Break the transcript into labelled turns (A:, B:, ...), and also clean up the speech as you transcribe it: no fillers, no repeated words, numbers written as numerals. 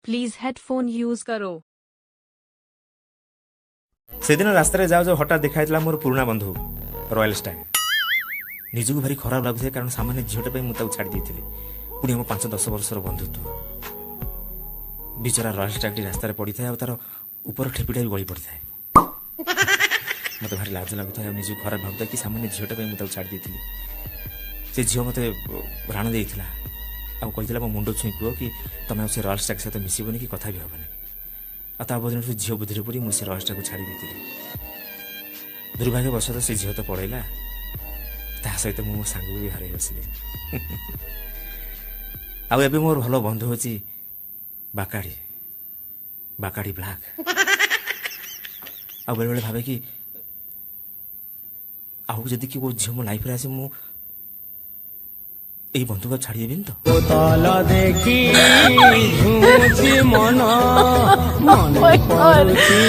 A: Please headphone use करो।
B: से दिन रास्ता जाओ जो हठात देखा मोर पुराना बंधु रॉयल स्टाग निजक भारी खराब लगुए कारण सामान्य झीटे मुझे छाड़ी देती पुणी आम 5-10 वर्षर बंधुत्व बिचरा रॉयल स्टाग रास्तार पड़ी था और तार ऊपर ठेपीटा भी गली पड़ी था मत भारी लाज लगुता निज खराब भावुता कि सामान्य झीटे मुझे छाड़ी देती से झील मत राण देता कही मो मुंड छुई कह कि तुम से रॉयल स्टाग सहित मिसबनी कि कथा भी हेनी आ बदन झील बुद्धि पड़ी मुझे रॉयल स्टाग छाड़ी देती दुर्भाग्यवश से झील तो पड़ेगा ता सहित मो सांग भी हर बसली आबे मोर भल बंधु हूँ बाकाड़ी बाकाड़ी ब्लाक आ बेले बेले भावे कि आहू जदि कि झील मो लाइफ आसे मु এই বন্ধুকে ছাড়িয়ে দেবেন তো
C: তালা দেখি ঝুমুছি মন মনে পড়ছি